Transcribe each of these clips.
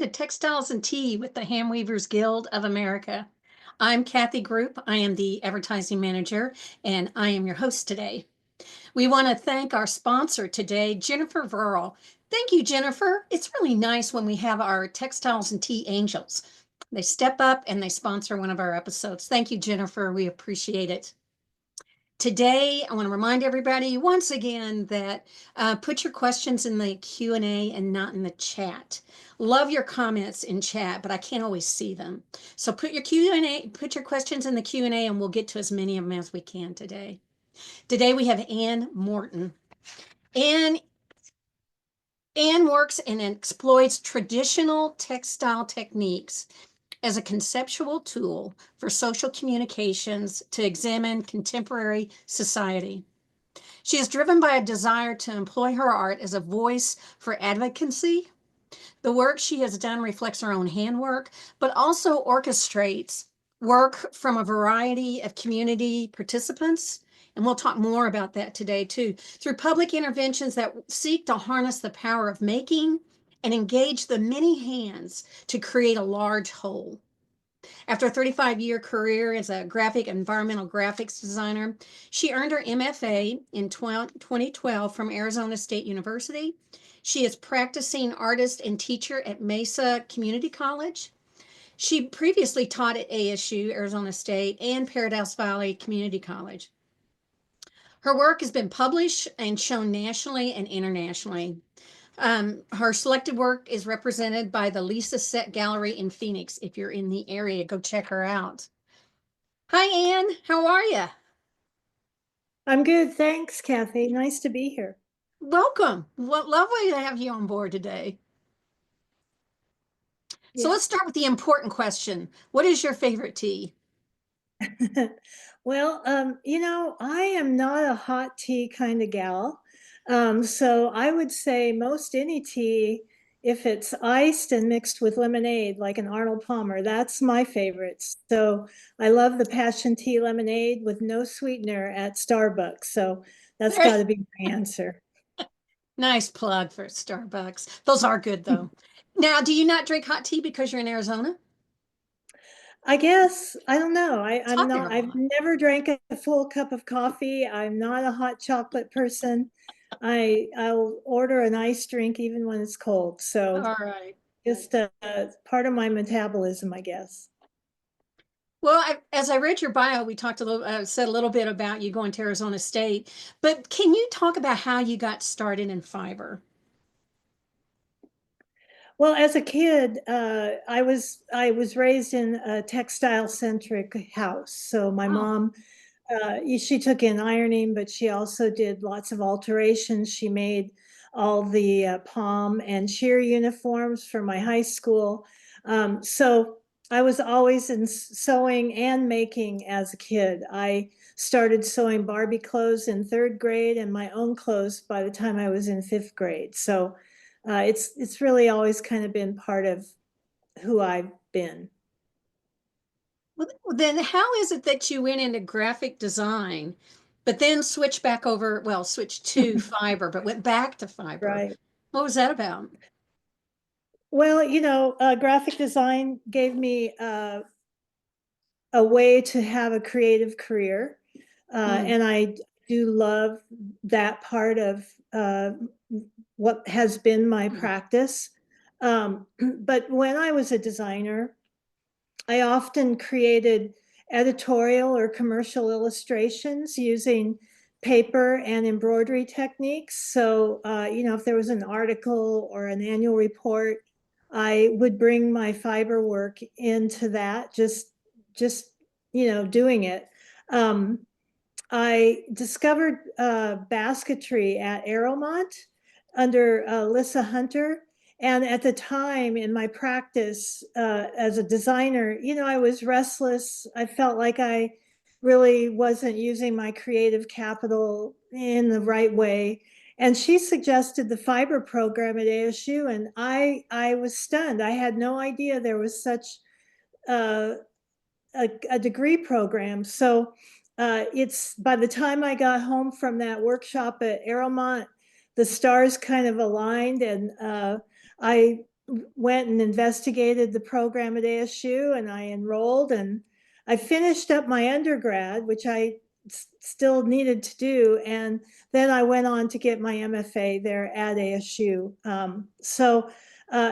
to Textiles and Tea with the Handweavers Guild of America. I'm Kathy Group. I am the advertising manager, and I am your host today. We want to thank our sponsor today, Jennifer Verl. Thank you, Jennifer. It's really nice when we have our Textiles and Tea Angels. They step up and they sponsor one of our episodes. Thank you, Jennifer. We appreciate it. Today, I want to remind everybody once again that put your questions in the Q&A and not in the chat. Love your comments in chat, but I can't always see them. So put your Q&A, put your questions in the Q&A, and we'll get to as many of them as we can today. Today we have Ann Morton. Ann works and exploits traditional textile techniques as a conceptual tool for social communications to examine contemporary society. She is driven by a desire to employ her art as a voice for advocacy. The work she has done reflects her own handwork, but also orchestrates work from a variety of community participants. And we'll talk more about that today too, through public interventions that seek to harness the power of making and engage the many hands to create a large whole. After a 35-year career as a environmental graphics designer, she earned her MFA in 2012 from Arizona State University. She is practicing artist and teacher at Mesa Community College. She previously taught at ASU, Arizona State, and Paradise Valley Community College. Her work has been published and shown nationally and internationally. Her selected work is represented by the Lisa Sette Gallery in Phoenix. If you're in the area, go check her out. Hi, Ann. How are you? I'm good. Thanks, Kathy. Nice to be here. Welcome. What lovely to have you on board today. So let's start with the important question. What is your favorite tea? Well, I am not a hot tea kind of gal. So I would say most any tea, if it's iced and mixed with lemonade, like an Arnold Palmer, that's my favorite. So I love the passion tea lemonade with no sweetener at Starbucks. So that's got to be my answer. Nice plug for Starbucks. Those are good though. Now, do you not drink hot tea because you're in Arizona? I guess I don't know. I'm Hot there not. a I've lot. never drank a full cup of coffee. I'm not a hot chocolate person. I'll order an iced drink even when it's cold. So All right. just part of my metabolism, I guess. Well, as I read your bio, we talked a little, said a little bit about you going to Arizona State, but can you talk about how you got started in fiber? Well, as a kid, I was raised in a textile centric house. So my Oh, mom, she took in ironing, but she also did lots of alterations. She made all the palm and cheer uniforms for my high school. So I was always in sewing and making as a kid. I started sewing Barbie clothes in third grade and my own clothes by the time I was in fifth grade. So it's really always kind of been part of who I've been. well, then how is it that you went into graphic design, but then switched back over, well, switched to fiber, but went back to fiber? Right. What was that about? Well, graphic design gave me a way to have a creative career. Mm, And I do love that part of what has been my mm, practice. But when I was a designer, I often created editorial or commercial illustrations using paper and embroidery techniques. So, if there was an article or an annual report, I would bring my fiber work into that, just doing it. Um, I discovered basketry at Aeromont under Lissa Hunter. And at the time in my practice as a designer, I was restless. I felt like I really wasn't using my creative capital in the right way. And she suggested the fiber program at ASU, and I was stunned. I had no idea there was such uh, a degree program. So it's by the time I got home from that workshop at Aeromont, the stars kind of aligned, and I went and investigated the program at ASU, and I enrolled, and I finished up my undergrad, which I still needed to do. And then I went on to get my MFA there at ASU.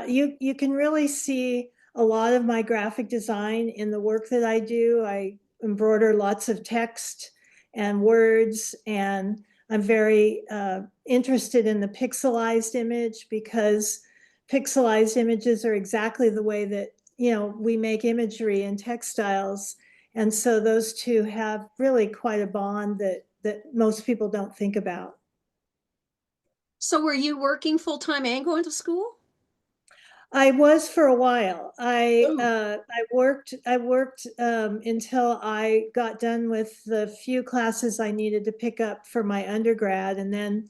You can really see a lot of my graphic design in the work that I do. I embroider lots of text and words, and I'm very interested in the pixelized image, because pixelized images are exactly the way that, we make imagery in textiles. And so those two have really quite a bond that most people don't think about. So were you working full-time and going to school? I was for a while. Oh, I worked until I got done with the few classes I needed to pick up for my undergrad, and then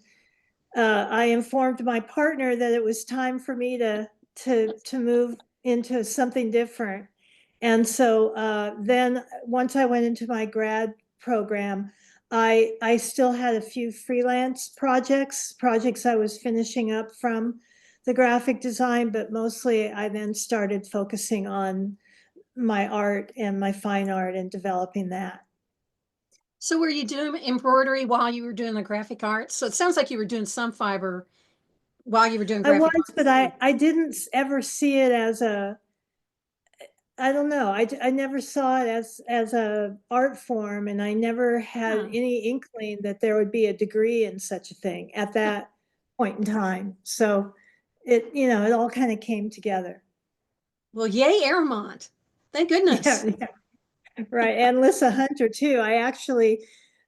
I informed my partner that it was time for me to move into something different. And so then once I went into my grad program, I still had a few freelance projects I was finishing up from the graphic design, but mostly I then started focusing on my art and my fine art and developing that. so were you doing embroidery while you were doing the graphic arts? So it sounds like you were doing some fiber while you were doing I was, graphic arts but too. I didn't ever see it as a, I don't know. I never saw it as a art form, and I never had Huh. any inkling that there would be a degree in such a thing at that point in time. So it all kind of came together. Well, yay, Airmont. Thank Yeah, goodness. yeah, right. And Lissa Hunter too. I actually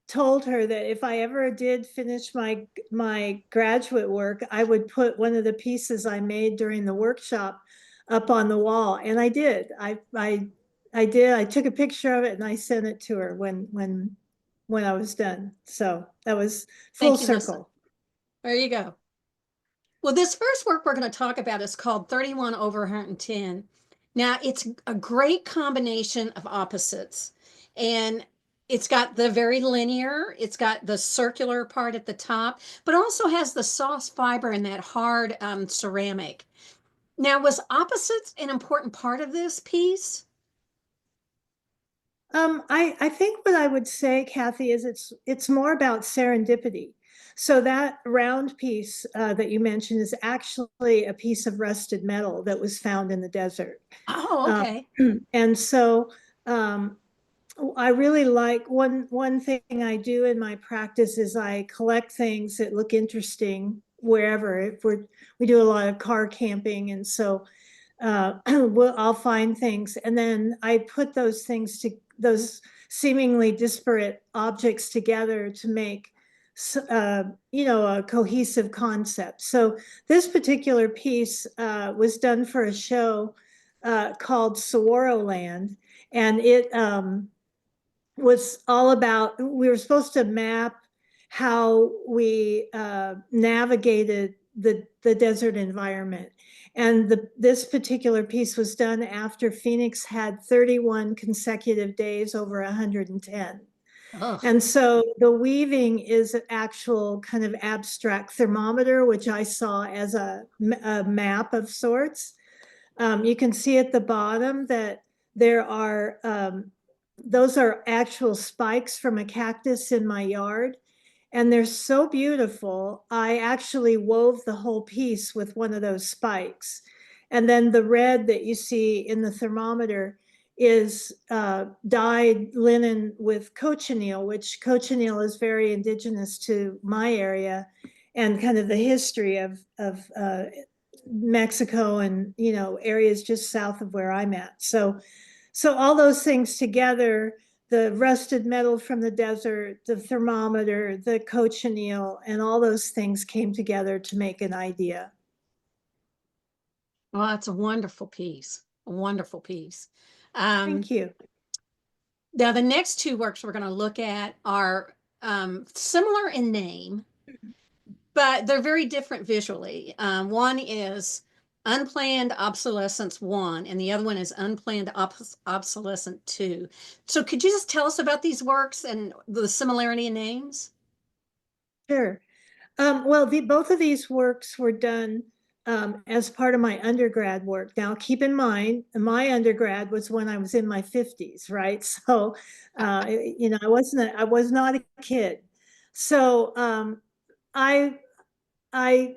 told her that if I ever did finish my graduate work, I would put one of the pieces I made during the workshop up on the wall. And I did. I did. I took a picture of it and I sent it to her when I was done. So that was full Thank you, Lisa. circle. There you go. Well, this first work we're going to talk about is called 31 over 110. Now, it's a great combination of opposites. And it's got the very linear, it's got the circular part at the top, but also has the soft fiber and that hard ceramic. Now, was opposites an important part of this piece? I think what I would say, Kathy, is it's more about serendipity. So that round piece that you mentioned is actually a piece of rusted metal that was found in the desert. Oh, Um, okay. and so um, I really like one thing I do in my practice is I collect things that look interesting wherever. If we do a lot of car camping, and so I'll find things, and then I put those seemingly disparate objects together to make a cohesive concept. So this particular piece was done for a show called Saguaro Land, and it was all about, we were supposed to map how we navigated the desert environment. And this particular piece was done after Phoenix had 31 consecutive days over 110. Oh, And so the weaving is an actual kind of abstract thermometer, which I saw as a map of sorts. You can see at the bottom that there are, those are actual spikes from a cactus in my yard. And they're so beautiful. I actually wove the whole piece with one of those spikes. And then the red that you see in the thermometer is dyed linen with cochineal, which cochineal is very indigenous to my area and kind of the history of Mexico and areas just south of where I'm at. So all those things together, the rusted metal from the desert, the thermometer, the cochineal, and all those things came together to make an idea. well, that's a wonderful piece. A wonderful piece. Um, Thank you. Now, the next two works we're going to look at are similar in name, but they're very different visually. One is Unplanned Obsolescence 1, and the other one is Unplanned Obsolescence 2. So, could you just tell us about these works and the similarity in names? Sure. Well, both of these works were done as part of my undergrad work. Now, keep in mind, my undergrad was when I was in my 50s, right? So, I was not a kid. So, I, I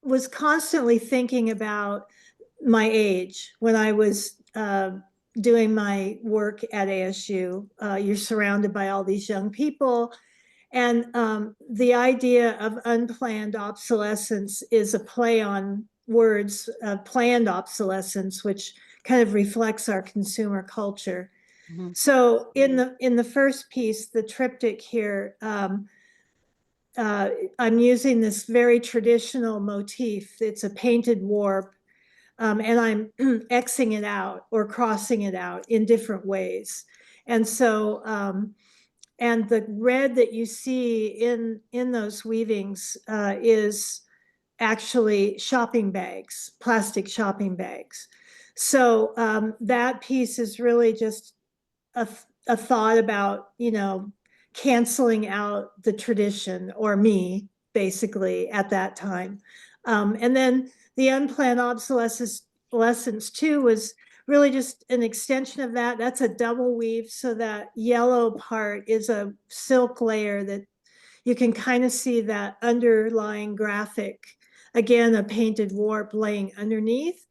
was constantly thinking about my age when I was doing my work at ASU. You're surrounded by all these young people. And the idea of unplanned obsolescence is a play on words, planned obsolescence, which kind of reflects our consumer culture. Mhm. So in the first piece, the triptych here, I'm using this very traditional motif. It's a painted warp, and I'm Xing it out or crossing it out in different ways. And so, and the red that you see in those weavings is actually shopping bags, plastic shopping bags. So that piece is really just a thought about, canceling out the tradition or me, basically, at that time. And then the unplanned obsolescence too was really just an extension of that. That's a double weave. So that yellow part is a silk layer that you can kind of see that underlying graphic, again, a painted warp laying underneath.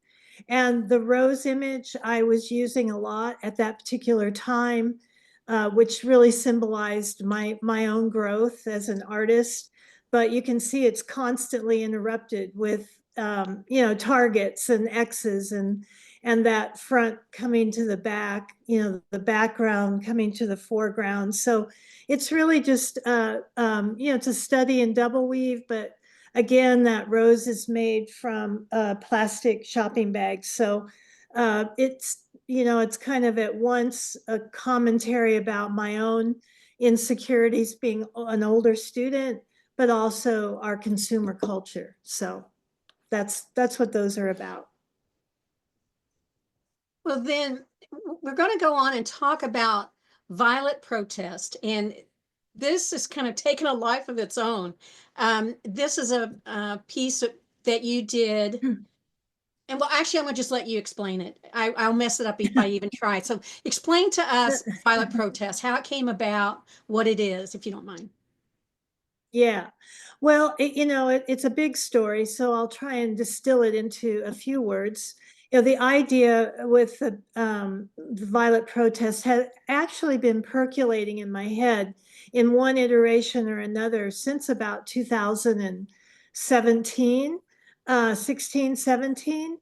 And the rose image I was using a lot at that particular time, which really symbolized my own growth as an artist. But you can see it's constantly interrupted with targets and X's and that front coming to the back, the background coming to the foreground. So it's really just to study in double weave, but again, that rose is made from plastic shopping bags. So it's kind of at once a commentary about my own insecurities being an older student, but also our consumer culture. So that's what those are about. Well, then we're going to go on and talk about violet protest. And this is kind of taken a life of its own. This is a piece that you did. And well, actually, I'm going to just let you explain it. I'll mess it up if I even try. So explain to us violet protest, how it came about, what it is, if you don't mind. Yeah. Well, it's a big story, so I'll try and distill it into a few words. The idea with the violet protest had actually been percolating in my head in one iteration or another since about 2017, 16, 17.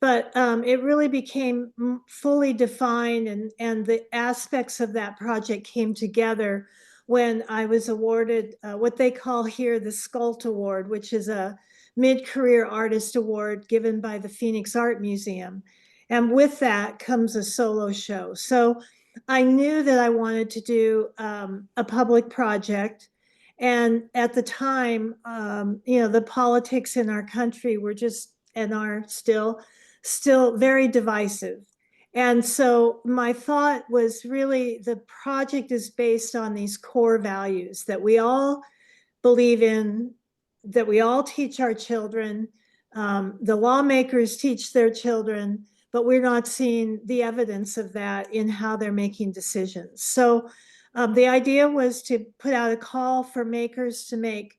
But it really became fully defined, and the aspects of that project came together when I was awarded what they call here the Sculpt Award, which is a mid-career artist award given by the Phoenix Art Museum. And with that comes a solo show. So I knew that I wanted to do a public project. And at the time, the politics in our country were just and are still very divisive. And so my thought was really the project is based on these core values that we all believe in, that we all teach our children. The lawmakers teach their children, but we're not seeing the evidence of that in how they're making decisions. So the idea was to put out a call for makers to make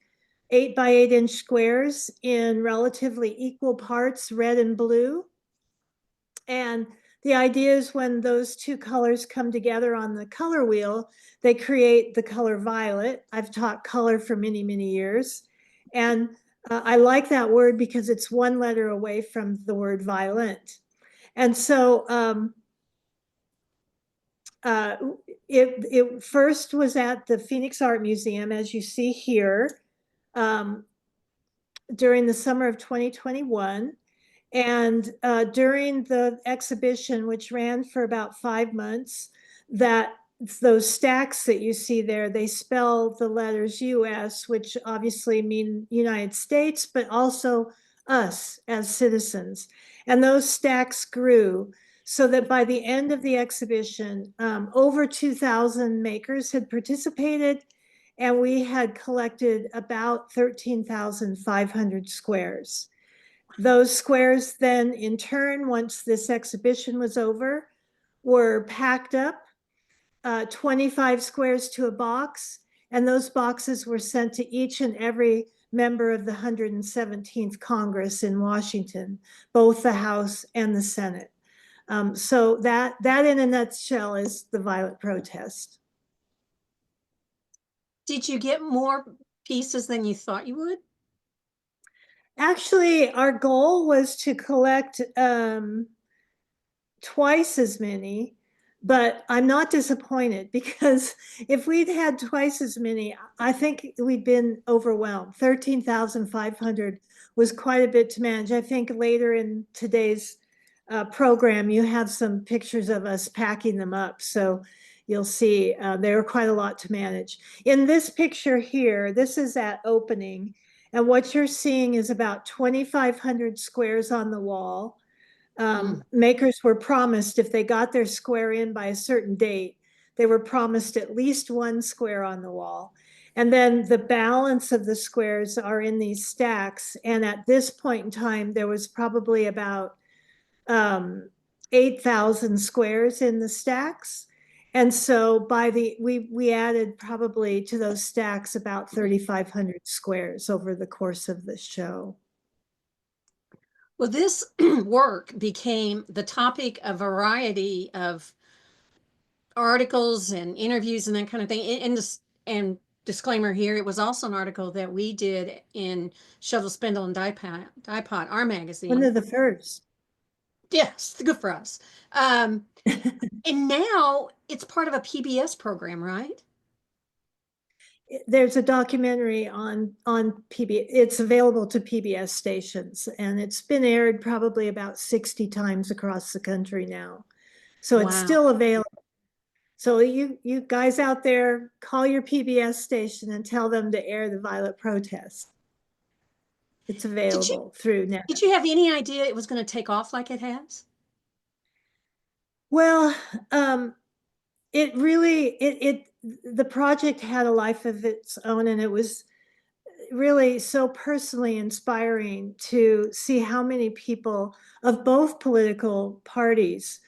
8 by 8 inch squares in relatively equal parts, red and blue. And the idea is when those two colors come together on the color wheel, they create the color violet. I've taught color for many, many years. And I like that word because it's one letter away from the word violent. And so uh, it first was at the Phoenix Art Museum, as you see here, during the summer of 2021. And during the exhibition, which ran for about 5 months, that those stacks that you see there, they spell the letters US, which obviously mean United States, but also us as citizens. And those stacks grew so that by the end of the exhibition, over 2,000 makers had participated, and we had collected about 13,500 squares. Those squares then, in turn, once this exhibition was over, were packed up, 25 squares to a box, and those boxes were sent to each and every member of the 117th Congress in Washington, both the House and the Senate. So that in a nutshell is the violet protest. Did you get more pieces than you thought you would? Actually, our goal was to collect twice as many, but I'm not disappointed because if we'd had twice as many, I think we'd been overwhelmed. 13,500 was quite a bit to manage. I think later in today's program, you have some pictures of us packing them up. So you'll see they were quite a lot to manage. In this picture here, this is at opening. And what you're seeing is about 2,500 squares on the wall. Makers were promised if they got their square in by a certain date, they were promised at least one square on the wall. And then the balance of the squares are in these stacks. And at this point in time, there was probably about 8,000 squares in the stacks. And so we added probably to those stacks about 3,500 squares over the course of the show. Well, this work became the topic of a variety of articles and interviews and that kind of thing. And disclaimer here, it was also an article that we did in Shovel, Spindle, and Die Pot, our One magazine. of the first. Yes, good for us. And now it's part of a PBS program, right? There's a documentary on PBS. It's available to PBS stations, and it's been aired probably about 60 times across the country now. So it's Wow. still available. So you guys out there, call your PBS station and tell them to air the Violet Protest. It's available through net. Did you have any idea it was going to take off like it has? Well, it really the project had a life of its own, and it was really so personally inspiring to see how many people of both political parties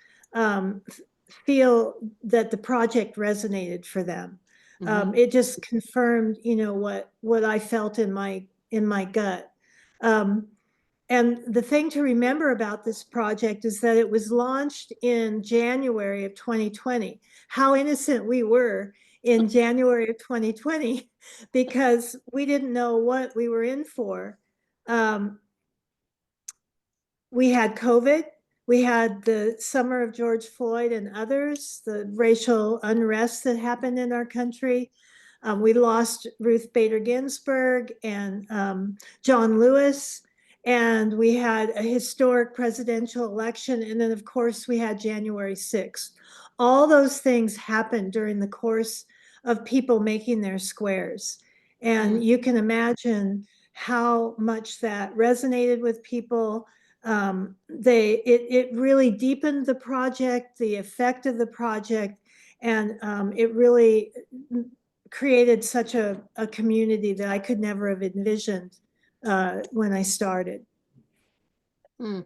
feel that the project resonated for them. It just confirmed, what I felt in my gut. Um, and the thing to remember about this project is that it was launched in January of 2020. How innocent we were in January of 2020 because we didn't know what we were in for. We had COVID, we had the summer of George Floyd and others, the racial unrest that happened in our country. We lost Ruth Bader Ginsburg and John Lewis, and we had a historic presidential election. And then, of course, we had January 6th. All those things happened during the course of people making their squares. And you can imagine how much that resonated with people. It really deepened the project, the effect of the project, and it really created such a community that I could never have envisioned when I started. Well,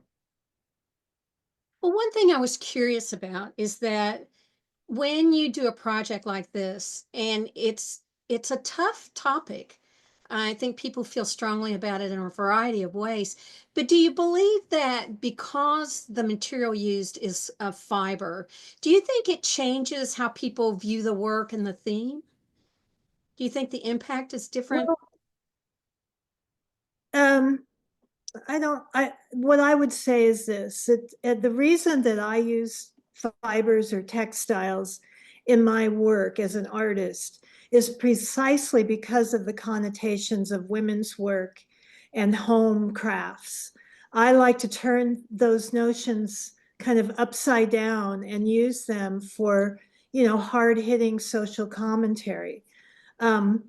one thing I was curious about is that when you do a project like this, and it's a tough topic, I think people feel strongly about it in a variety of ways. But do you believe that because the material used is a fiber, do you think it changes how people view the work and the theme? Do you think the impact is different? Well, um, what I would say is this, the reason that I use fibers or textiles in my work as an artist is precisely because of the connotations of women's work and home crafts. I like to turn those notions kind of upside down and use them for, hard-hitting social commentary. Um,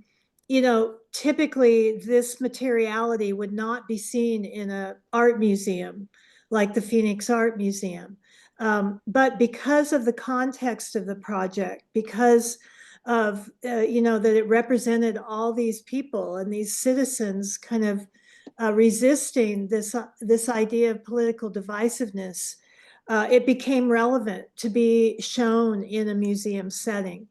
typically this materiality would not be seen in an art museum like the Phoenix Art Museum. But because of the context of the project, because of, that it represented all these people and these citizens kind of resisting this idea of political divisiveness, it became relevant to be shown in a museum setting.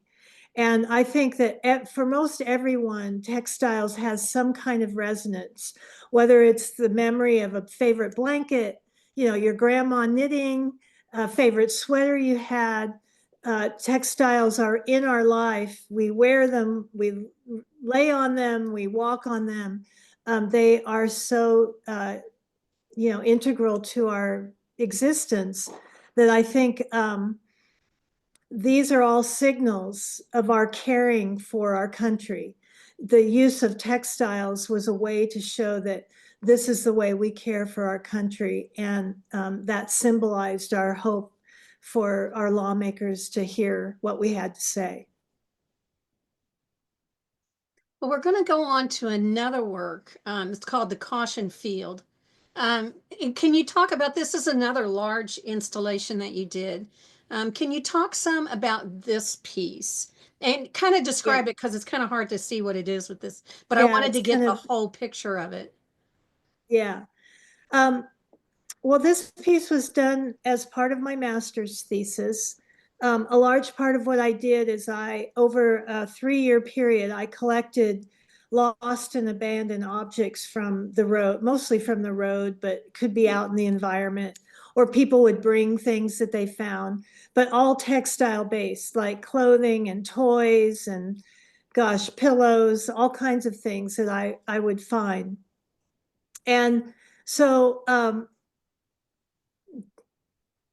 And I think that for most everyone, textiles has some kind of resonance, whether it's the memory of a favorite blanket, your grandma knitting, a favorite sweater you had. Textiles are in our life. We wear them, we lay on them, we walk on them. They are so, integral to our existence that I think these are all signals of our caring for our country. The use of textiles was a way to show that this is the way we care for our country, and that symbolized our hope for our lawmakers to hear what we had to say. Well, we're going to go on to another work. It's called The Caution Field. And can you talk about this? Is another large installation that you did. Can you talk some about this piece and kind of Yeah, describe it because it's kind of hard to see what it is with this, but I yeah, wanted it's to get kind the of, whole picture of it. yeah. Um, Well, this piece was done as part of my master's thesis. A large part of what I did is over a 3-year period, I collected lost and abandoned objects from the road, mostly from the road, but could be out in the environment, or people would bring things that they found, but all textile based, like clothing and toys and, gosh, pillows, all kinds of things that I would find. And so,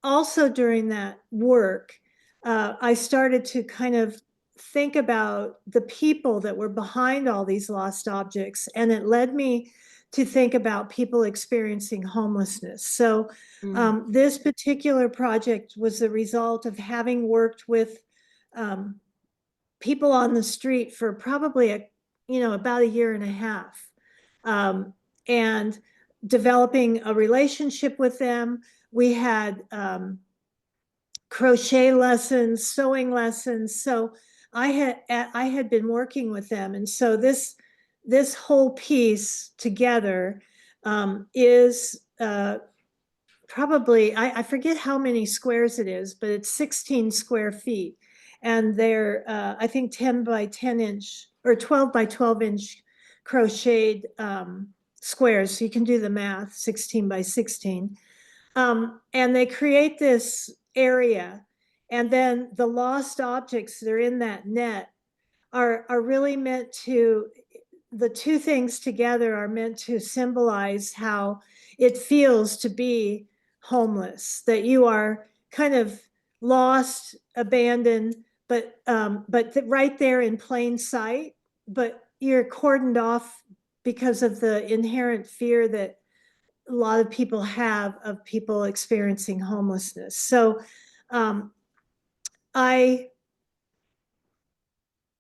also during that work, I started to kind of think about the people that were behind all these lost objects. And it led me to think about people experiencing homelessness. So Mm. this particular project was the result of having worked with um, people on the street for probably about a year and a half, and developing a relationship with them. We had crochet lessons, sewing lessons. So I had been working with them, and so this whole piece together is probably, I forget how many squares it is, but it's 16 square feet, and they're I think 10 by 10 inch or 12 by 12 inch crocheted squares. So you can do the math, 16 by 16. And they create this area, and then the lost objects that are in that net are really meant to, the two things together are meant to symbolize how it feels to be homeless, that you are kind of lost, abandoned, but right there in plain sight, but you're cordoned off because of the inherent fear that a lot of people have of people experiencing homelessness. So um, I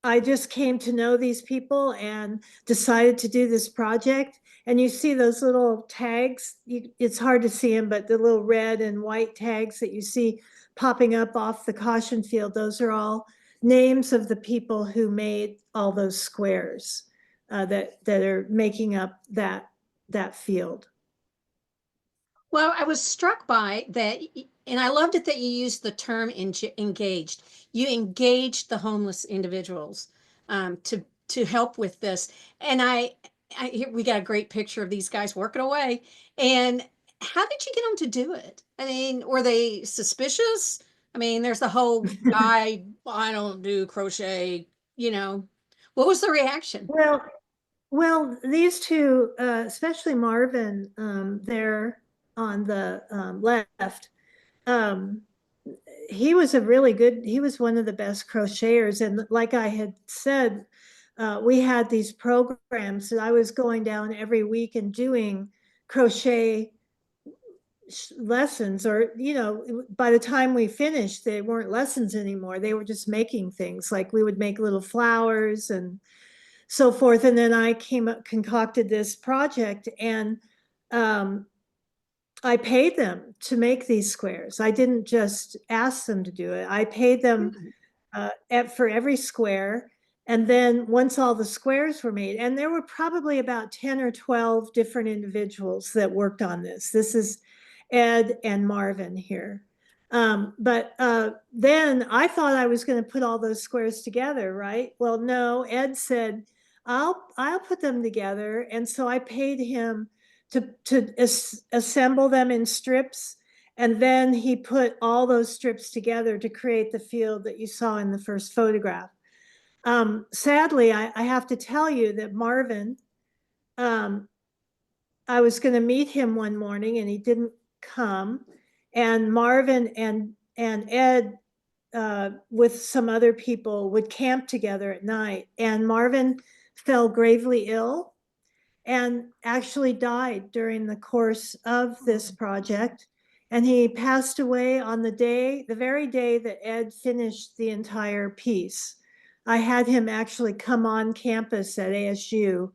I just came to know these people and decided to do this project. And you see those little tags, it's hard to see them, but the little red and white tags that you see popping up off the caution field, those are all names of the people who made all those squares that are making up that field. Well, I was struck by that, and I loved it that you used the term engaged. You engaged the homeless individuals to help with this, and here we got a great picture of these guys working away. And how did you get them to do it? I mean, were they suspicious? I mean, there's the whole guy, I don't do crochet, you know. What was the reaction? Well, Well, these two, especially Marvin, there on the left, um, he was one of the best crocheters. And like I had said, we had these programs that I was going down every week and doing crochet lessons, or, by the time we finished, they weren't lessons anymore. They were just making things, like we would make little flowers and so forth. And then I came up, concocted this project, and um, I paid them to make these squares. I didn't just ask them to do it. I paid them for every square. And then once all the squares were made, and there were probably about 10 or 12 different individuals that worked on this. This is Ed and Marvin here. But then I thought I was going to put all those squares together, right? Well, no, Ed said, I'll put them together. And so I paid him to assemble them in strips. And then he put all those strips together to create the field that you saw in the first photograph. Sadly, I have to tell you that Marvin, um, I was going to meet him one morning and he didn't come. And Marvin and Ed, with some other people, would camp together at night. And Marvin fell gravely ill and actually died during the course of this project. And he passed away on the very day that Ed finished the entire piece. I had him actually come on campus at ASU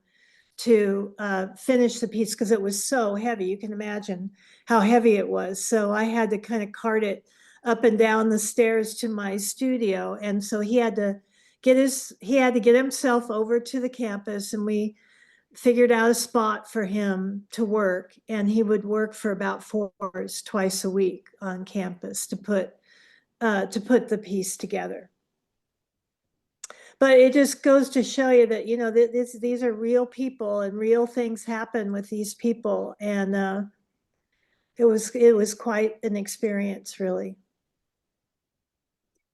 to finish the piece because it was so heavy. You can imagine how heavy it was. So I had to kind of cart it up and down the stairs to my studio. And so he had to get himself over to the campus, and we figured out a spot for him to work, and he would work for about 4 hours twice a week on campus to put the piece together. But it just goes to show you that, you know, these are real people and real things happen with these people. And it was quite an experience, really.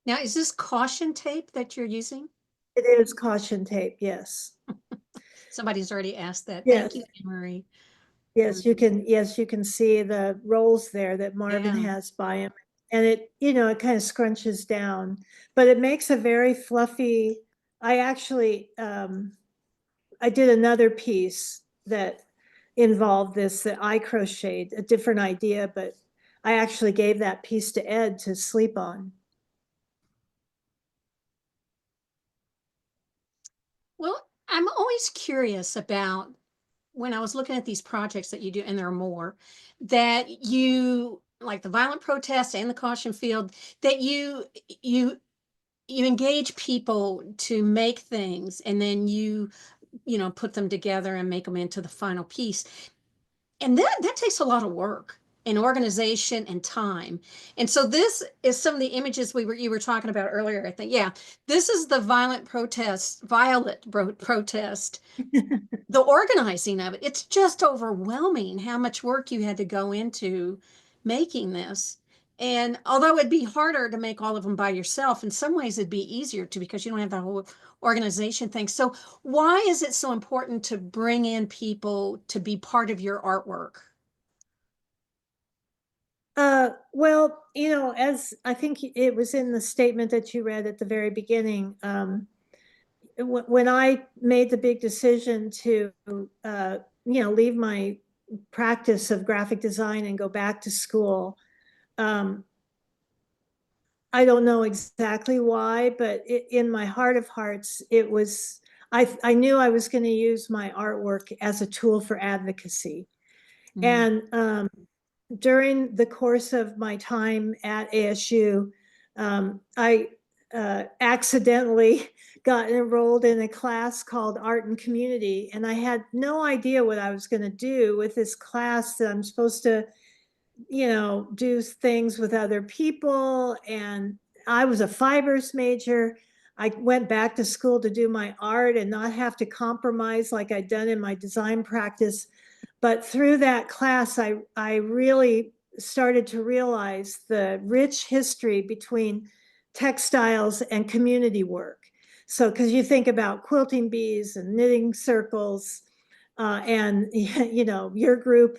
Now, is this caution tape that you're using? It is caution tape, yes. Somebody's already asked that. Yes. Thank you, Anne Marie. Yes, you can see the rolls there that Marvin Yeah. has by him. And it, you know, it kind of scrunches down, but it makes a very fluffy. I actually I did another piece that involved this that I crocheted, a different idea, but I actually gave that piece to Ed to sleep on. Well, I'm always curious about when I was looking at these projects that you do, and there are more, that you like the violent protest and the caution field, that you you engage people to make things, and then you know, put them together and make them into the final piece. And that takes a lot of work and organization and time. And so this is some of the images you were talking about earlier. I think, yeah, this is the violet protest, the organizing of it. It's just overwhelming how much work you had to go into making this. And although it'd be harder to make all of them by yourself, in some ways it'd be easier to, because you don't have the whole organization thing. So why is it so important to bring in people to be part of your artwork? Well, you know, as I think it was in the statement that you read at the very beginning, when I made the big decision to, you know, leave my practice of graphic design and go back to school, I don't know exactly why, but in my heart of hearts, it was, I knew I was going to use my artwork as a tool for advocacy. Mm. And during the course of my time at ASU, I accidentally got enrolled in a class called Art and Community, and I had no idea what I was going to do with this class that I'm supposed to, you know, do things with other people. And I was a fibers major. I went back to school to do my art and not have to compromise like I'd done in my design practice. But through that class, I really started to realize the rich history between textiles and community work. So, because you think about quilting bees and knitting circles, and you know, your group,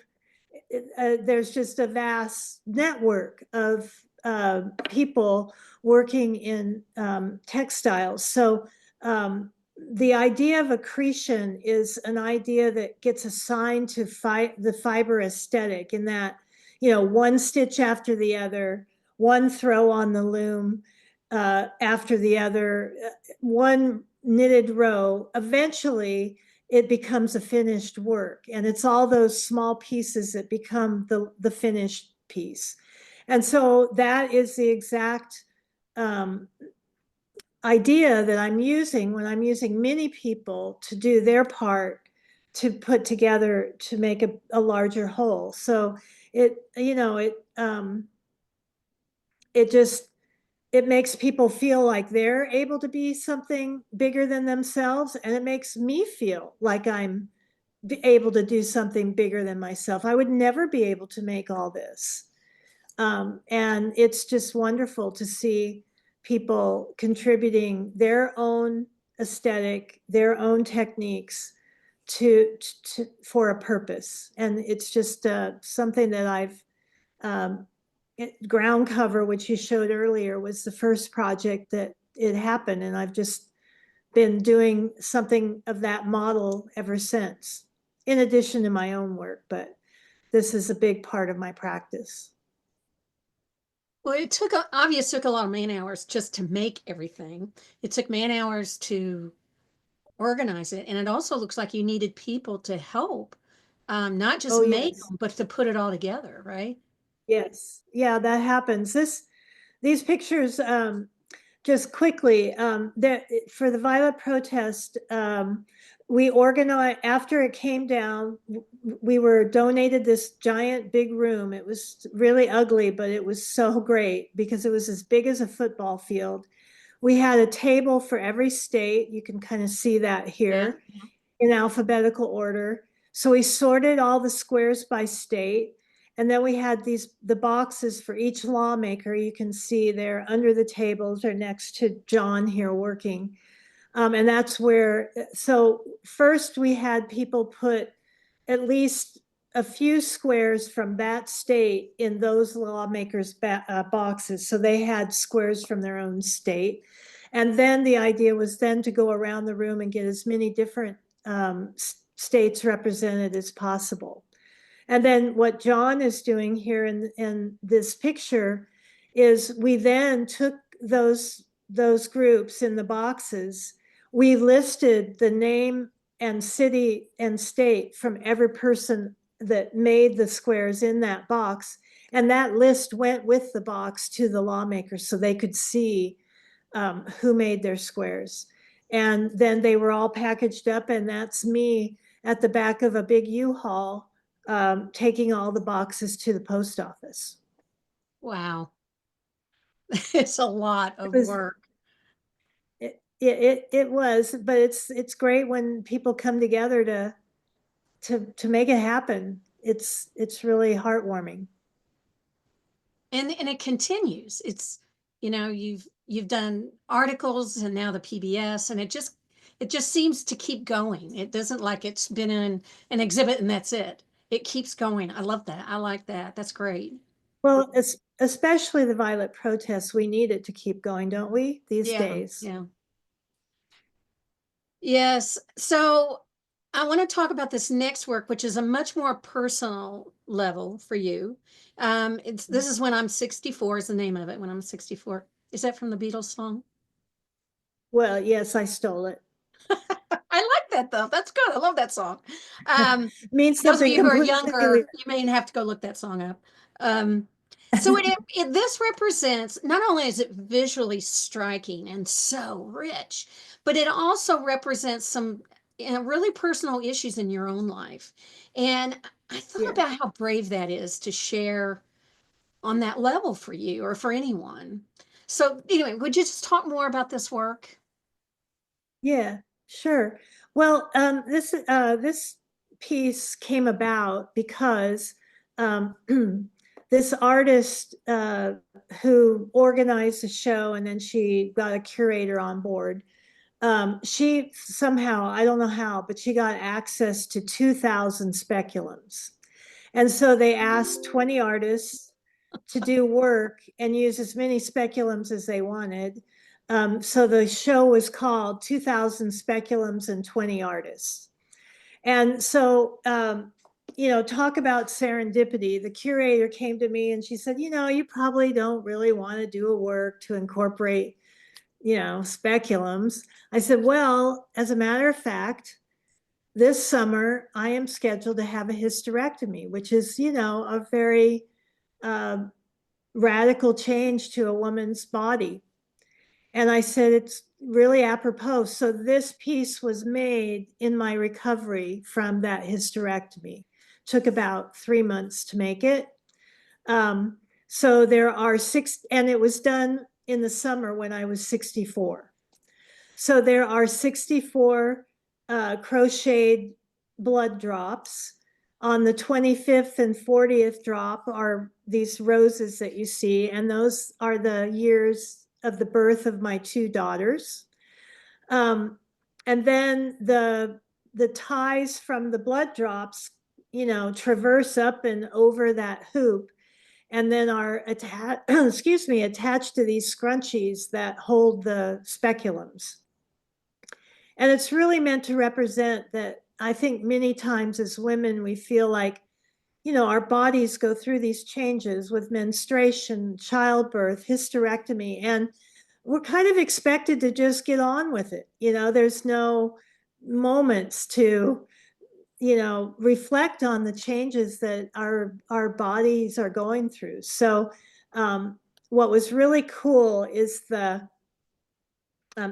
there's just a vast network of people working in textiles. So the idea of accretion is an idea that gets assigned to the fiber aesthetic, in that, you know, one stitch after the other, one throw on the loom after the other, one knitted row. Eventually, it becomes a finished work. And it's all those small pieces that become the finished piece. And so that is the exact idea that I'm using when I'm using many people to do their part to put together to make a larger whole. So it just it makes people feel like they're able to be something bigger than themselves, and it makes me feel like I'm able to do something bigger than myself. I would never be able to make all this. And it's just wonderful to see people contributing their own aesthetic, their own techniques for a purpose. And it's just something that um, ground cover, which you showed earlier, was the first project that it happened. And I've just been doing something of that model ever since, in addition to my own work. But this is a big part of my practice. Well, obviously took a lot of man hours just to make everything. It took man hours to organize it, and it also looks like you needed people to help, not just Oh, make yes. them, but to put it all together, right? Yes. Yeah, that happens. These pictures, just quickly, that for the violet protest, we organized after it came down. We were donated this giant big room. It was really ugly, but it was so great because it was as big as a football field. We had a table for every state. You can kind of see that Yeah. here in alphabetical order. So we sorted all the squares by state. And then we had the boxes for each lawmaker. You can see they're under the tables or next to John here working. And that's where, so first we had people put at least a few squares from that state in those lawmakers' boxes. So they had squares from their own state. And then the idea was then to go around the room and get as many different states represented as possible. And then what John is doing here in this picture is we then took those groups in the boxes. We listed the name and city and state from every person that made the squares in that box. And that list went with the box to the lawmakers so they could see who made their squares. And then they were all packaged up, and that's me at the back of a big U-Haul taking all the boxes to the post office. Wow. It's a lot It of was work. it was, but it's great when people come together to make it happen. It's really heartwarming. And it continues. It's, you've done articles and now the PBS, and it just seems to keep going. It doesn't like it's been in an exhibit and that's it. It keeps going. I love that. I like that. That's great. Well, especially the violet protests, we need it to keep going, don't we, these Yeah, days? yeah. Yes. So I want to talk about this next work, which is a much more personal level for you. This is When I'm 64 is the name of it. When I'm 64. Is that from the Beatles song? Well, yes, I stole it. I like that though. That's good. I love that song. Um, Means those of something you who are completely. younger, you may have to go look that song up. So this represents, not only is it visually striking and so rich, but it also represents some really personal issues in your own life. And I thought Yeah, about how brave that is to share on that level for you or for anyone. So anyway, would you just talk more about this work? yeah, sure. Well, this piece came about because um, this artist who organized the show, and then she got a curator on board. She somehow, I don't know how, but she got access to 2,000 speculums. And so they asked 20 artists to do work and use as many speculums as they wanted. So the show was called 2000 Speculums and 20 Artists. And so, talk about serendipity. The curator came to me and she said, you probably don't really want to do a work to incorporate, speculums. I said, well, as a matter of fact, this summer I am scheduled to have a hysterectomy, which is, a very uh, radical change to a woman's body. And I said, really apropos. So this piece was made in my recovery from that hysterectomy. Took about 3 months to make it. So there are six, and it was done in the summer when I was 64. So there are 64 crocheted blood drops. On the 25th and 40th drop are these roses that you see, and those are the years of the birth of my two daughters. And then the ties from the blood drops, traverse up and over that hoop, and then are attached, excuse me, attached to these scrunchies that hold the speculums. And it's really meant to represent that. I think many times as women, we feel like, our bodies go through these changes with menstruation, childbirth, hysterectomy, and we're kind of expected to just get on with it. There's no moments to, reflect on the changes that our bodies are going through. So what was really cool is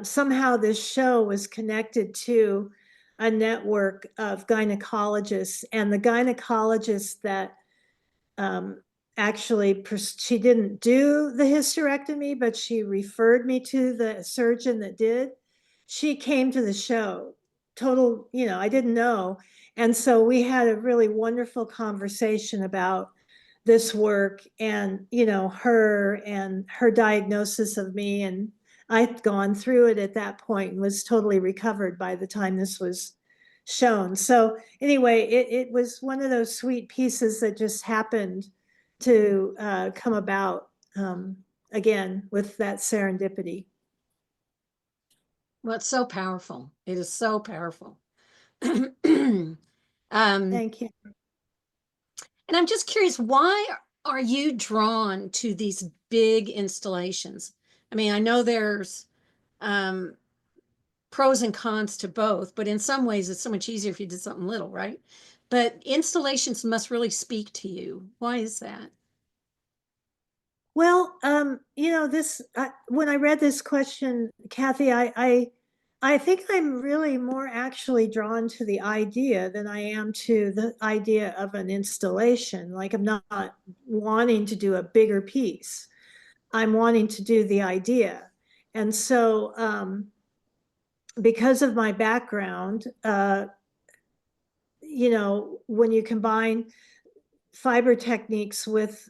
somehow this show was connected to a network of gynecologists, and the gynecologist that actually, she didn't do the hysterectomy, but she referred me to the surgeon that did. She came to the show. Total, I didn't know. And so we had a really wonderful conversation about this work and, her diagnosis of me. And I'd gone through it at that point and was totally recovered by the time this was shown. So anyway, it was one of those sweet pieces that just happened to come about, again, with that serendipity. Well, it's so powerful. It is so powerful. Thank you. And I'm just curious, why are you drawn to these big installations? I mean, I know there's um, pros and cons to both, but in some ways it's so much easier if you did something little, right? But installations must really speak to you. Why is that? Well, this when I read this question, Kathy, I think I'm really more actually drawn to the idea than I am to the idea of an installation. Like, I'm not wanting to do a bigger piece. I'm wanting to do the idea. And so, because of my background, when you combine fiber techniques with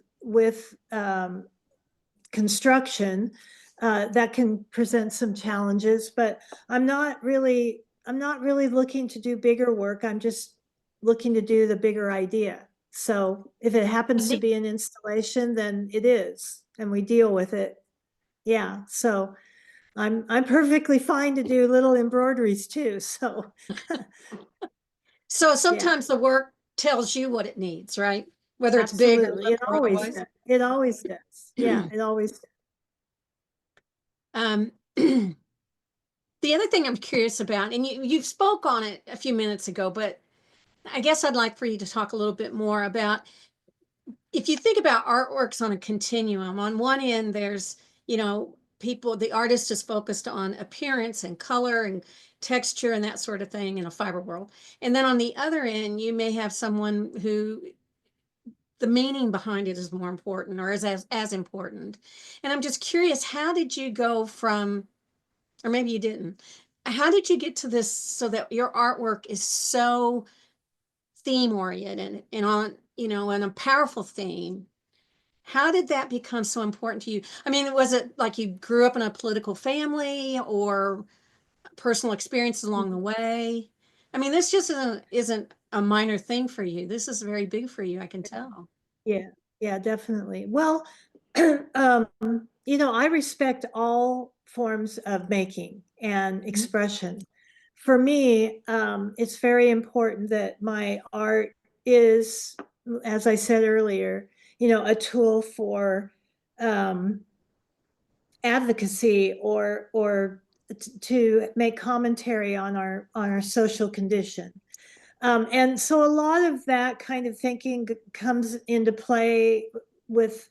construction, that can present some challenges. But I'm not really looking to do bigger work. I'm just looking to do the bigger idea. So if it happens to be an installation, then it is, and we deal with it. Yeah. So I'm perfectly fine to do little embroideries too. So So yeah, sometimes the work tells you what it needs, right? Whether it's big or absolutely. little It or always otherwise. does. It always does. Yeah, it always does. The other thing I'm curious about, and you spoke on it a few minutes ago, but I guess I'd like for you to talk a little bit more about, if you think about artworks on a continuum. On one end, there's, people, the artist is focused on appearance and color and texture and that sort of thing in a fiber world. And then on the other end, you may have someone who the meaning behind it is more important, or is as important. And I'm just curious, how did you go from, or maybe you didn't, how did you get to this so that your artwork is so theme oriented and on, and a powerful theme? How did that become so important to you? I mean, was it like you grew up in a political family, or personal experiences along the way? I mean, this just isn't a minor thing for you. This is very big for you, I can tell. Yeah, yeah, definitely. Well, I respect all forms of making and Mhm. expression. For me, it's very important that my art is, as I said earlier, a tool for um, advocacy, or to make commentary on our social condition. And so a lot of that kind of thinking comes into play with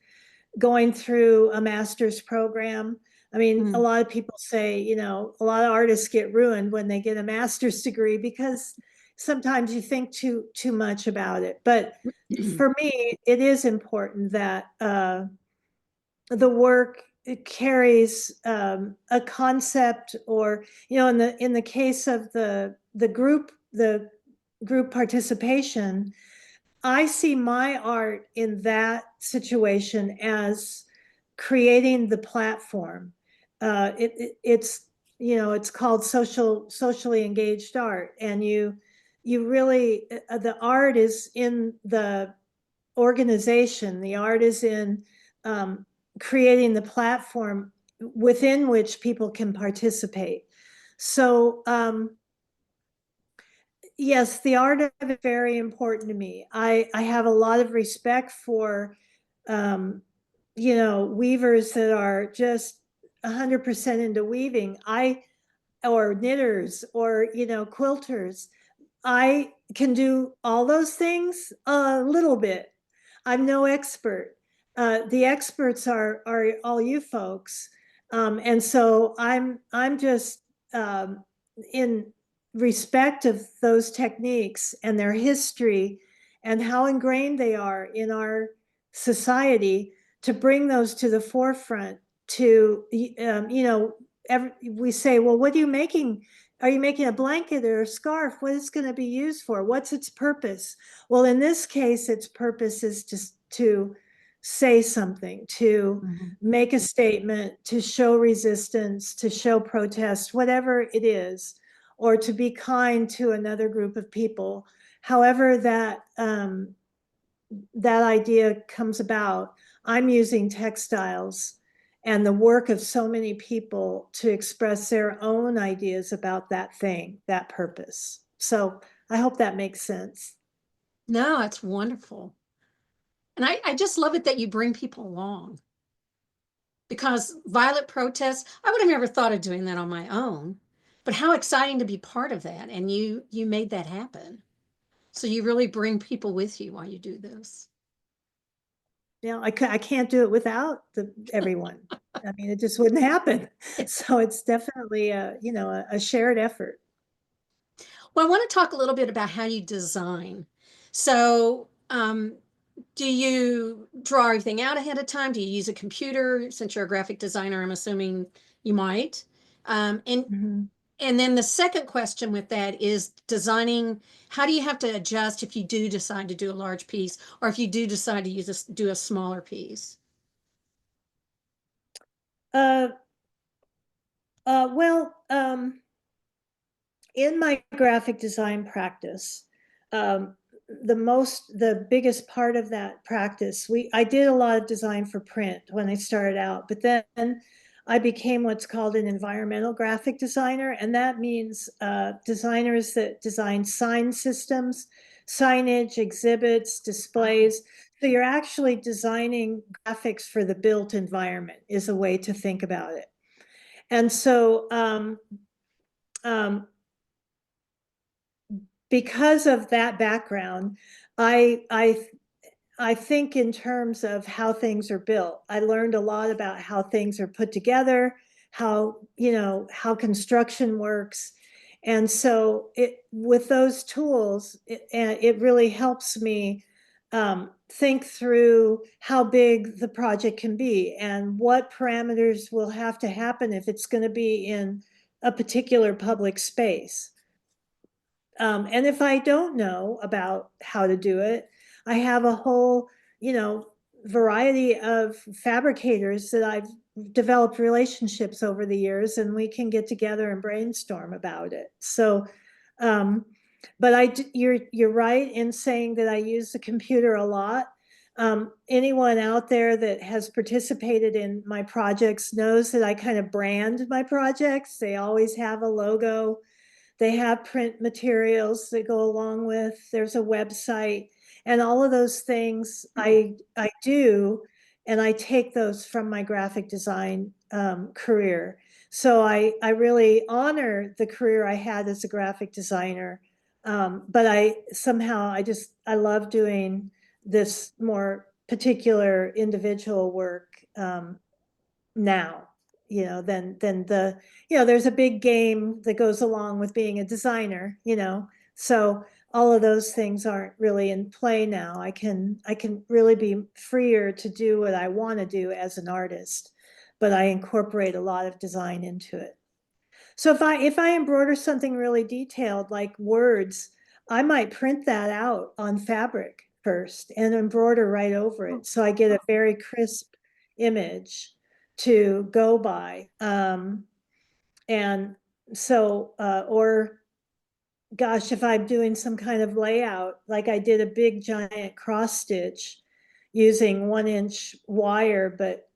going through a master's program. I mean, a Mm. lot of people say, a lot of artists get ruined when they get a master's degree because sometimes you think too much about it. But for me, it is important that the work it carries a concept, or in the case of the group participation, I see my art in that situation as creating the platform. It's called socially engaged art, and you really the art is in the organization. The art is in um, creating the platform within which people can participate. So yes, the art of it is very important to me. I have a lot of respect for, um, weavers that are just 100% into weaving. Or knitters, or, quilters. I can do all those things a little bit. I'm no expert. The experts are all you folks, and so I'm just in respect of those techniques and their history and how ingrained they are in our society, to bring those to the forefront. To we say, well, what are you making? Are you making a blanket or a scarf? What is it going to be used for? What's its purpose? Well, in this case, its purpose is just to say something, to Mhm. make a statement, to show resistance, to show protest, whatever it is, or to be kind to another group of people. However, that idea comes about, I'm using textiles and the work of so many people to express their own ideas about that thing, that purpose. So I hope that makes sense. No, it's wonderful. And I just love it that you bring people along, because violet protests, I would have never thought of doing that on my own. But how exciting to be part of that. And you made that happen. So you really bring people with you while you do this. I can't do it without everyone. I mean, it just wouldn't happen. So it's definitely a shared effort. Well, I want to talk a little bit about how you design. So, do you draw everything out ahead of time? Do you use a computer? Since you're a graphic designer, I'm assuming you might. Um, and Mhm. and then the second question with that is designing. How do you have to adjust if you do decide to do a large piece, or if you do decide to do a smaller piece? Uh, well, in my graphic design practice, um, the biggest part of that practice, I did a lot of design for print when I started out, but then I became what's called an environmental graphic designer, and that means designers that design sign systems, signage, exhibits, displays. So you're actually designing graphics for the built environment, is a way to think about it. And so um, because of that background, I I I think in terms of how things are built. I learned a lot about how things are put together, how construction works. And so with those tools, it really helps me think through how big the project can be and what parameters will have to happen if it's going to be in a particular public space. And if I don't know about how to do it, I have a whole, variety of fabricators that I've developed relationships over the years, and we can get together and brainstorm about it. So, um, but you're right in saying that I use the computer a lot. Anyone out there that has participated in my projects knows that I kind of brand my projects. They always have a logo, they have print materials that go along with, there's a website, and all of those things I do, and I take those from my graphic design career. So I really honor the career I had as a graphic designer, but I love doing this more particular individual work now. than there's a big game that goes along with being a designer, so all of those things aren't really in play now. I can really be freer to do what I want to do as an artist, but I incorporate a lot of design into it. So if I embroider something really detailed like words, I might print that out on fabric first and embroider right over it. So I get a very crisp image to go by. And so, or gosh, if I'm doing some kind of layout, like I did a big giant cross stitch using 1-inch wire, but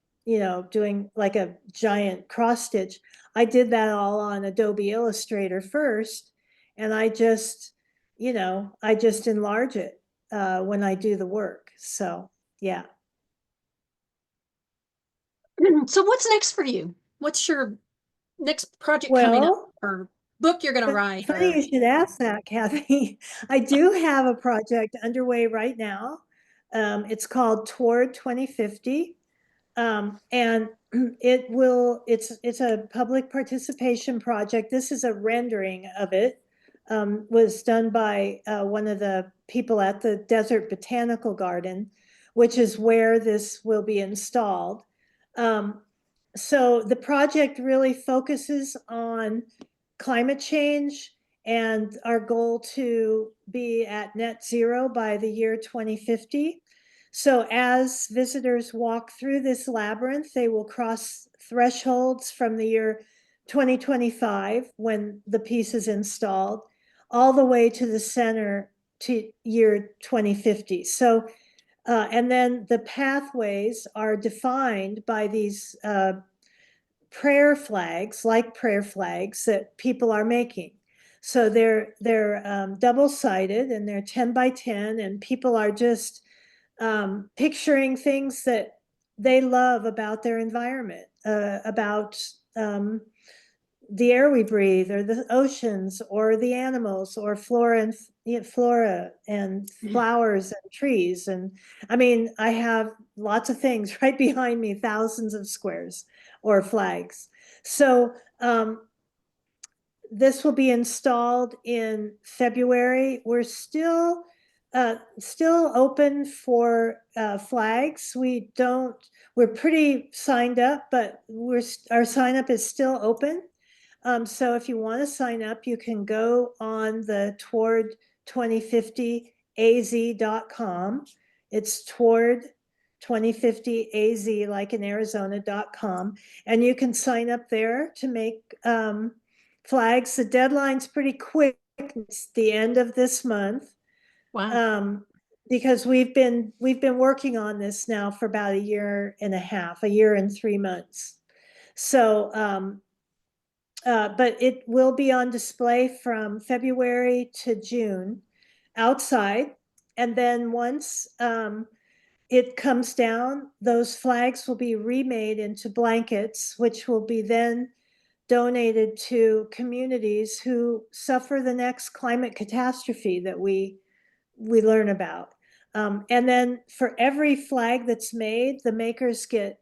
doing like a giant cross stitch, I did that all on Adobe Illustrator first, and I just enlarge it when I do the work. So yeah. So what's next for you? What's your next project coming up, Well, or book you're going to write, funny or you should ask that, Kathy. I do have a project underway right now. It's called Toward 2050. And it's a public participation project. This is a rendering of it. Was done by one of the people at the Desert Botanical Garden, which is where this will be installed. Um, so the project really focuses on climate change and our goal to be at net zero by the year 2050. So as visitors walk through this labyrinth, they will cross thresholds from the year 2025, when the piece is installed, all the way to the center to year 2050. So, and then the pathways are defined by these prayer flags, like prayer flags that people are making. So they're double-sided, and they're 10 by 10, and people are just picturing things that they love about their environment, about the air we breathe, or the oceans, or the animals, or flora and flowers and trees. And I mean, I have lots of things right behind me, thousands of squares or flags. So this will be installed in February. We're still open for flags. We're pretty signed up, but our sign up is still open. So if you want to sign up, you can go on the Toward 2050 az.com. It's Toward 2050 az, like in Arizona.com. And you can sign up there to make flags. The deadline's pretty quick. It's the end of this month. wow. Because we've been working on this now for about a year and a half, a year and 3 months. So but it will be on display from February to June outside. And then once it comes down, those flags will be remade into blankets, which will be then donated to communities who suffer the next climate catastrophe that we learn about. And then for every flag that's made, the makers get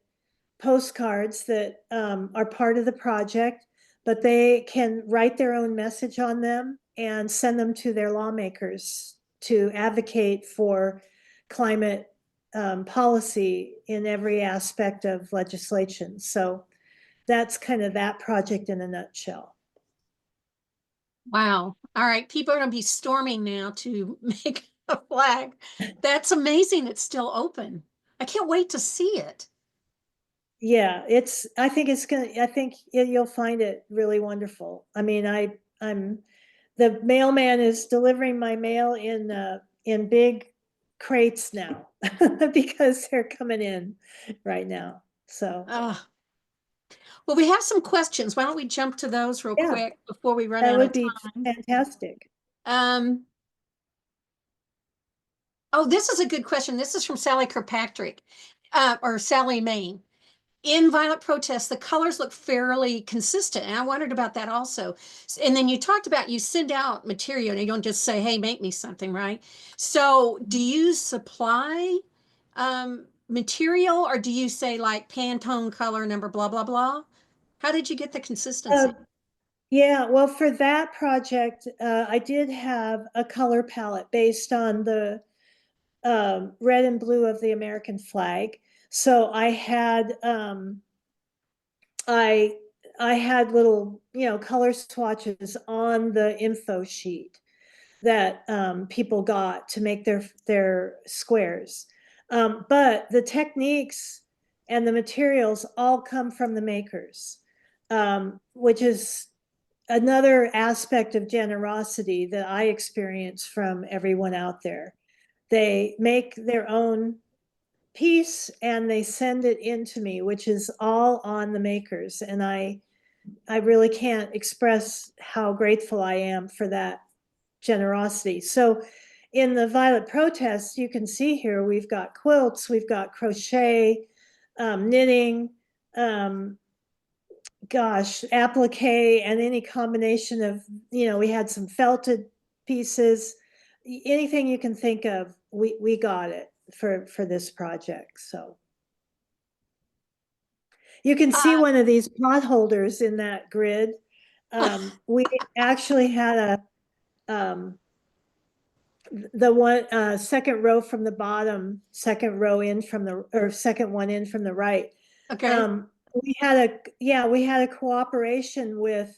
postcards that are part of the project, but they can write their own message on them and send them to their lawmakers to advocate for climate policy in every aspect of legislation. So that's kind of that project in a nutshell. Wow. All right. People are going to be storming now to make a flag. That's amazing. It's still open. I can't wait to see it. Yeah, I think you'll find it really wonderful. I mean, I'm the mailman is delivering my mail in big crates now because they're coming in right now. So Well, we have some questions. Why don't we jump to those real yeah, quick before we run that out of would be time? fantastic. Um, oh, this is a good question. This is from Sally Kirkpatrick, or Sally Main. In Violent Protest, the colors look fairly consistent. And I wondered about that also. And then you talked about you send out material and you don't just say, hey, make me something, right? So do you supply material, or do you say like Pantone color number, blah, blah, blah? How did you get the consistency? Um, yeah, well, for that project, I did have a color palette based on the red and blue of the American flag. So I I had little, color swatches on the info sheet that people got to make their squares. But the techniques and the materials all come from the makers, which is another aspect of generosity that I experience from everyone out there. They make their own piece and they send it in to me, which is all on the makers. And I really can't express how grateful I am for that generosity. So in the Violet Protest, you can see here, we've got quilts, we've got crochet, knitting, applique, and any combination of, we had some felted pieces, anything you can think of, we got it for this project. So you can see Uh, one of these pot holders in that grid. We actually had um, the one second row from the bottom, second row in from the, or second one in from the right. okay. We had a cooperation with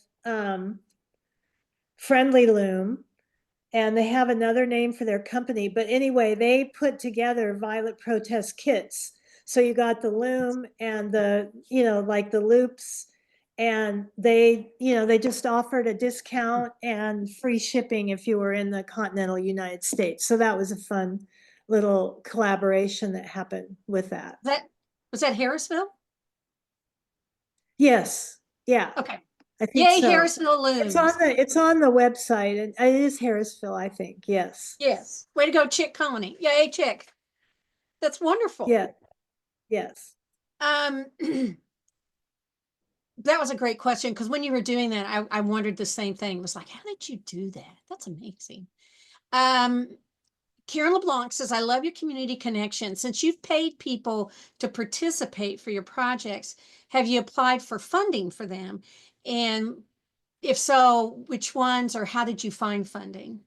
Friendly Loom, and they have another name for their company. But anyway, they put together Violet Protest kits. So you got the loom and the, like the loops, and they just offered a discount and free shipping if you were in the continental United States. So that was a fun little collaboration that happened with that. That was that Harrisville? Yes. Yeah, Okay. I think Yay, so. Harrisville looms. It's on the website, and it is Harrisville, I think. Yes. Yes. Way to go, Chick Colony. Yay, Chick. That's wonderful. Yeah. Yes. Um, that was a great question because when you were doing that, I wondered the same thing. It was like, how did you do that? That's amazing. Um, Karen LeBlanc says, I love your community connection. Since you've paid people to participate for your projects, have you applied for funding for them? And if so, which ones or how did you find funding?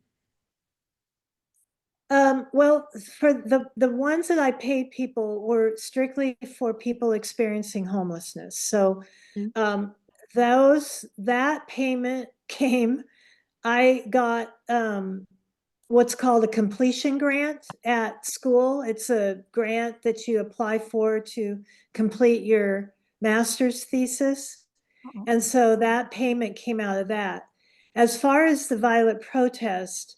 Well, for the ones that I paid people were strictly for people experiencing homelessness. So Mm. um, that payment came. I got what's called a completion grant at school. It's a grant that you apply for to complete your master's thesis. Uh-oh. And so that payment came out of that. As far as the Violet Protest,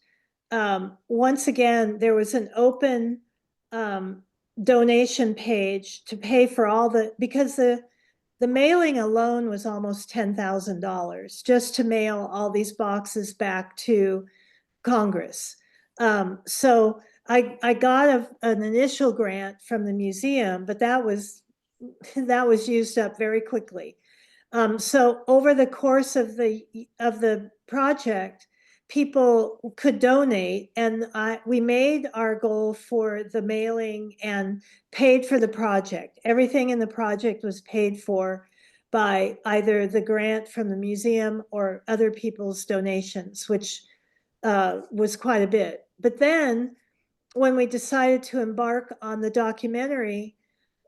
once again, there was an open um, donation page to pay for all because the mailing alone was almost $10,000 just to mail all these boxes back to Congress. So I got an initial grant from the museum, but that was used up very quickly. So over the course of the project, people could donate, and we made our goal for the mailing and paid for the project. Everything in the project was paid for by either the grant from the museum or other people's donations, which was quite a bit. But then when we decided to embark on the documentary,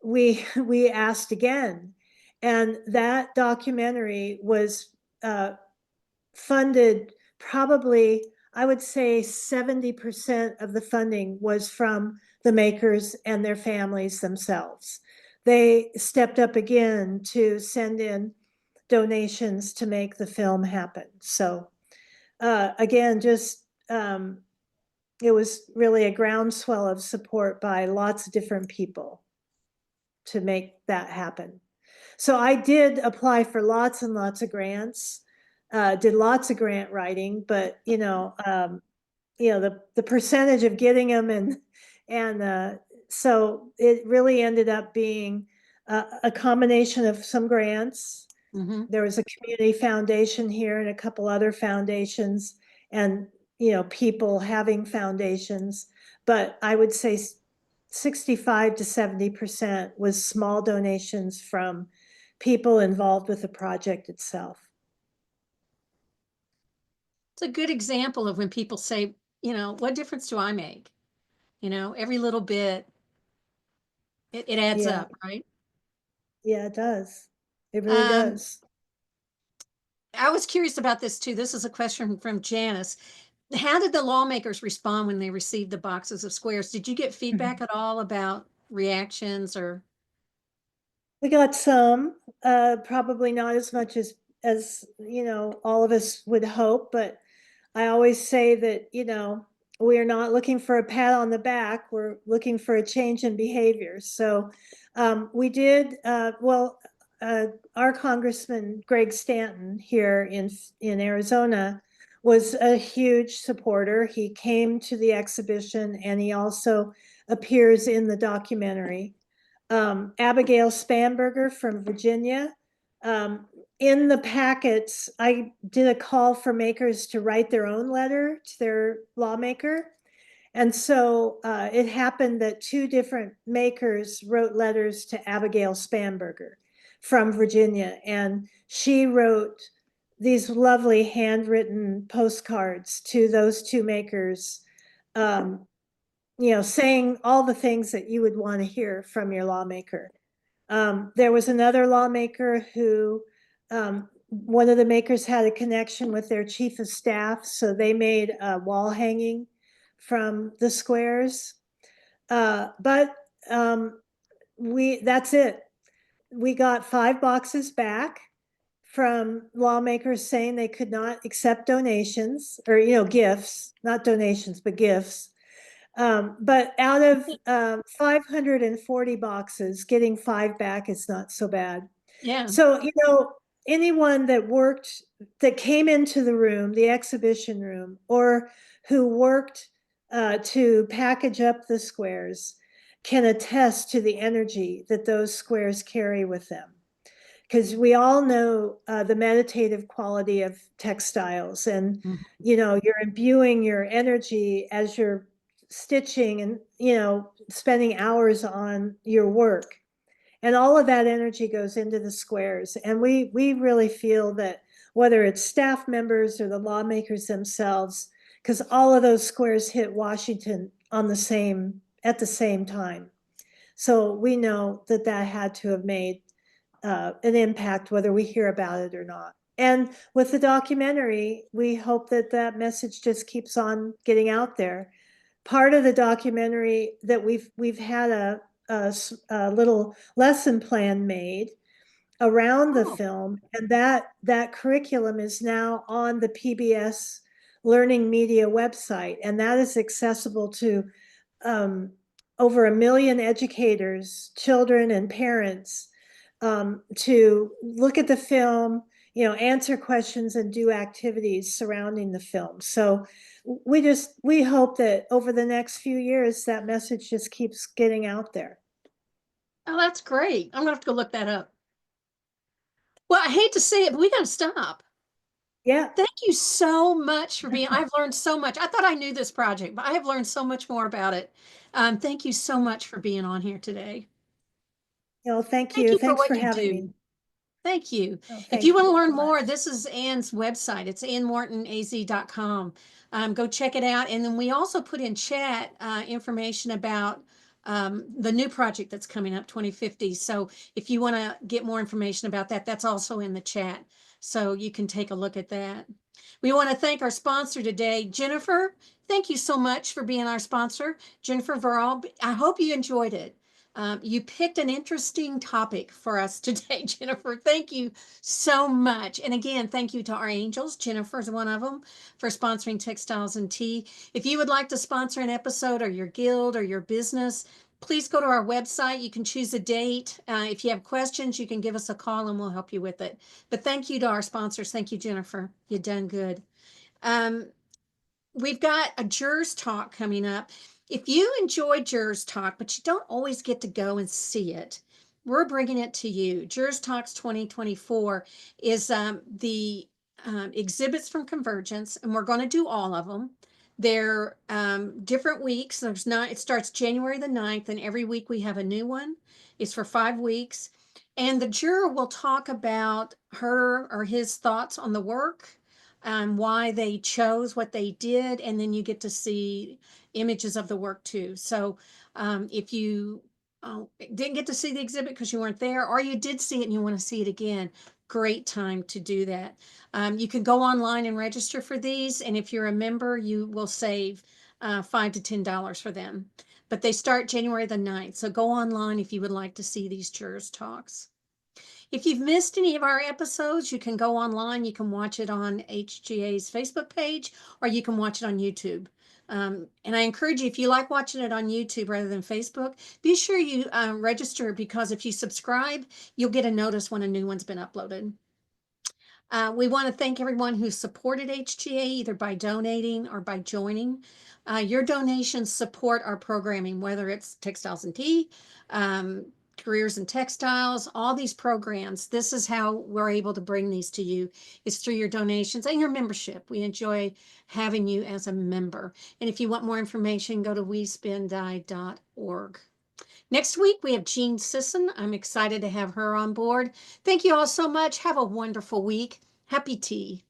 we asked again, and that documentary was funded probably, I would say 70% of the funding was from the makers and their families themselves. They stepped up again to send in donations to make the film happen. So again, just it was really a groundswell of support by lots of different people to make that happen. So I did apply for lots and lots of grants, did lots of grant writing, but the percentage of getting them and so it really ended up being a combination of some grants. Mm-hmm. There was a community foundation here and a couple other foundations, and people having foundations, but I would say 65 to 70% was small donations from people involved with the project itself. It's a good example of when people say, what difference do I make? Every little bit, it adds Yeah, up, right? yeah, it does. It really Um, does. I was curious about this too. This is a question from Janice. How did the lawmakers respond when they received the boxes of squares? Did you get feedback at all about reactions or? We got some, probably not as much as all of us would hope, but I always say that, we're not looking for a pat on the back. We're looking for a change in behavior. So we did, our Congressman Greg Stanton here in Arizona was a huge supporter. He came to the exhibition and he also appears in the documentary. Abigail Spanberger from Virginia. In the packets, I did a call for makers to write their own letter to their lawmaker. And so it happened that two different makers wrote letters to Abigail Spanberger from Virginia. And she wrote these lovely handwritten postcards to those two makers, saying all the things that you would want to hear from your lawmaker. There was another lawmaker who, one of the makers had a connection with their chief of staff, so they made a wall hanging from the squares. But that's it. We got 5 boxes back from lawmakers saying they could not accept donations or, gifts, not donations, but gifts. But out of 540 boxes, getting 5 back is not so bad. Yeah. So, anyone that came into the room, the exhibition room, or who worked to package up the squares can attest to the energy that those squares carry with them. Because we all know the meditative quality of textiles, and you're imbuing your energy as you're stitching and spending hours on your work, and all of that energy goes into the squares. And we really feel that whether it's staff members or the lawmakers themselves, because all of those squares hit Washington at the same time, so we know that had to have made an impact, whether we hear about it or not. And with the documentary, we hope that message just keeps on getting out there. Part of the documentary that we've had a little lesson plan made around the Oh, film, and that curriculum is now on the PBS Learning Media website, and that is accessible to over 1 million educators, children, and parents, to look at the film, answer questions and do activities surrounding the film. So we hope that over the next few years, that message just keeps getting out there. oh, that's great. I'm gonna have to go look that up. Well, I hate to say it, but we got to stop. Yeah. Thank you so much for being. I've learned so much. I thought I knew this project, but I have learned so much more about it. Thank you so much for being on here today. Thank Thank you. you for Thanks what for you having me. do. Thank you. Oh, If you thank want to you learn so more, much. this is Ann's website. It's annmortonaz.com. Go check it out. And then we also put in chat information about the new project that's coming up, 2050. So if you want to get more information about that, that's also in the chat. So you can take a look at that. We want to thank our sponsor today, Jennifer. Thank you so much for being our sponsor, Jennifer Verall. I hope you enjoyed it. You picked an interesting topic for us today, Jennifer. Thank you so much. And again, thank you to our angels. Jennifer is one of them for sponsoring Textiles and Tea. If you would like to sponsor an episode or your guild or your business, please go to our website. You can choose a date. If you have questions, you can give us a call and we'll help you with it. But thank you to our sponsors. Thank you, Jennifer. You've done good. Um, we've got a jurors talk coming up. If you enjoy jurors talk, but you don't always get to go and see it, we're bringing it to you. Jurors Talks 2024 is the exhibits from Convergence, and we're going to do all of them. They're different weeks. It starts January the 9th, and every week we have a new one. It's for 5 weeks. And the juror will talk about her or his thoughts on the work, why they chose what they did, and then you get to see images of the work too. So if you didn't get to see the exhibit because you weren't there, or you did see it and you want to see it again, great time to do that. You can go online and register for these, and if you're a member, you will save $5 to $10 for them. But they start January the 9th. So go online if you would like to see these jurors talks. If you've missed any of our episodes, you can go online. You can watch it on HGA's Facebook page, or you can watch it on YouTube. And I encourage you, if you like watching it on YouTube rather than Facebook, be sure you register, because if you subscribe, you'll get a notice when a new one's been uploaded. We want to thank everyone who supported HGA either by donating or by joining. Your donations support our programming, whether it's Textiles and Tea, Careers in Textiles, all these programs. This is how we're able to bring these to you, is through your donations and your membership. We enjoy having you as a member. And if you want more information, go to wespendie.org. Next week, we have Jean Sisson. I'm excited to have her on board. Thank you all so much. Have a wonderful week. Happy tea.